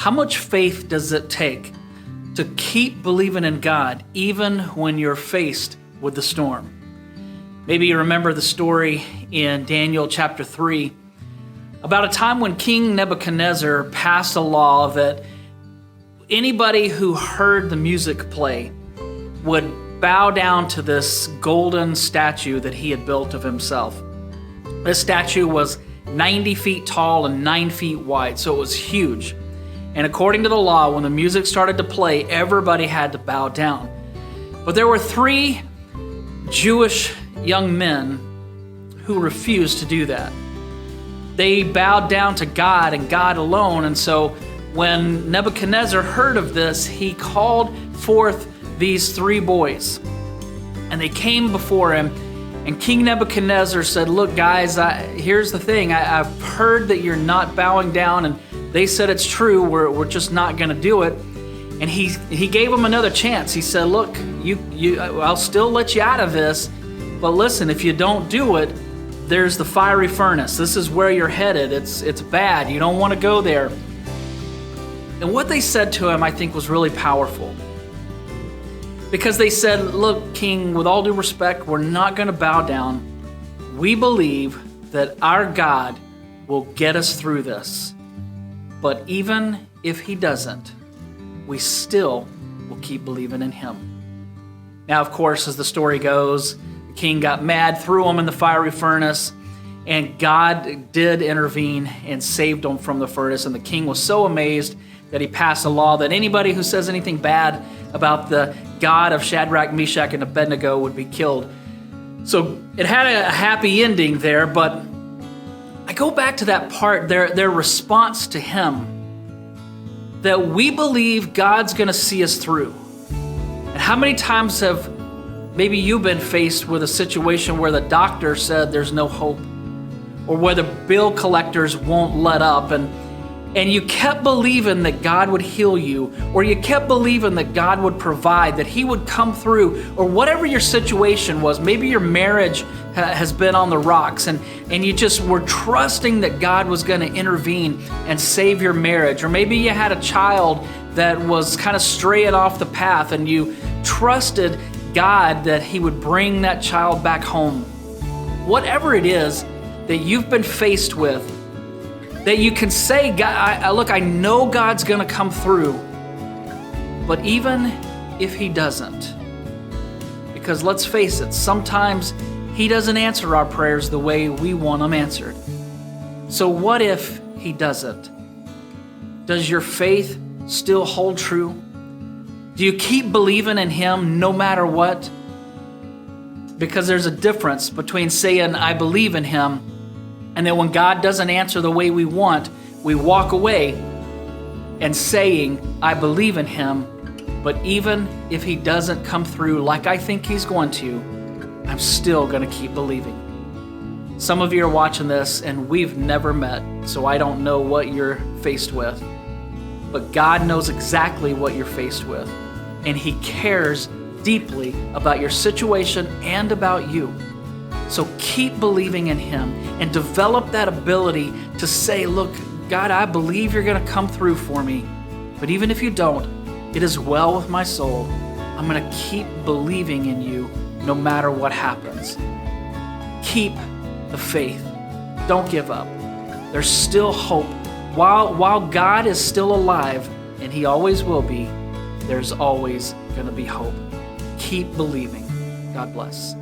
How much faith does it take to keep believing in God even when you're faced with the storm? Maybe you remember the story in Daniel chapter 3 about a time when King Nebuchadnezzar passed a law that anybody who heard the music play would bow down to this golden statue that he had built of himself. This statue was 90 feet tall and 9 feet wide, so it was huge. And according to the law, when the music started to play, everybody had to bow down. But there were 3 Jewish young men who refused to do that. They bowed down to God and God alone. And so when Nebuchadnezzar heard of this, he called forth these 3 boys. And they came before him. And King Nebuchadnezzar said, "Look, guys, here's the thing. I've heard that you're not bowing down, and they said it's true. We're just not going to do it." And he gave them another chance. He said, "Look, I'll still let you out of this, but listen, if you don't do it, there's the fiery furnace. This is where you're headed. It's bad. You don't want to go there." And what they said to him, I think, was really powerful. Because they said, "Look, King, with all due respect, we're not going to bow down. We believe that our God will get us through this. But even if he doesn't, we still will keep believing in him." Now, of course, as the story goes, the king got mad, threw him in the fiery furnace, and God did intervene and saved him from the furnace. And the king was so amazed that he passed a law that anybody who says anything bad about the God of Shadrach, Meshach, and Abednego would be killed. So it had a happy ending there, but I go back to that part, their response to him, that we believe God's going to see us through. And how many times have maybe you've been faced with a situation where the doctor said there's no hope, or where the bill collectors won't let up, and you kept believing that God would heal you, or you kept believing that God would provide, that he would come through, or whatever your situation was. Maybe your marriage has been on the rocks, and you just were trusting that God was going to intervene and save your marriage. Or maybe you had a child that was kind of straying off the path, and you trusted God that he would bring that child back home. Whatever it is that you've been faced with, that you can say, "God, look, I know God's going to come through, but even if he doesn't," because let's face it, sometimes he doesn't answer our prayers the way we want them answered. So what if he doesn't? Does your faith still hold true? Do you keep believing in him no matter what? Because there's a difference between saying, "I believe in him," and then when God doesn't answer the way we want, we walk away and saying, "I believe in him, but even if he doesn't come through like I think he's going to, I'm still going to keep believing." Some of you are watching this and we've never met, so I don't know what you're faced with. But God knows exactly what you're faced with, and he cares deeply about your situation and about you. So keep believing in him and develop that ability to say, "Look, God, I believe you're going to come through for me. But even if you don't, it is well with my soul. I'm going to keep believing in you no matter what happens." Keep the faith. Don't give up. There's still hope. While God is still alive, and he always will be, there's always going to be hope. Keep believing. God bless.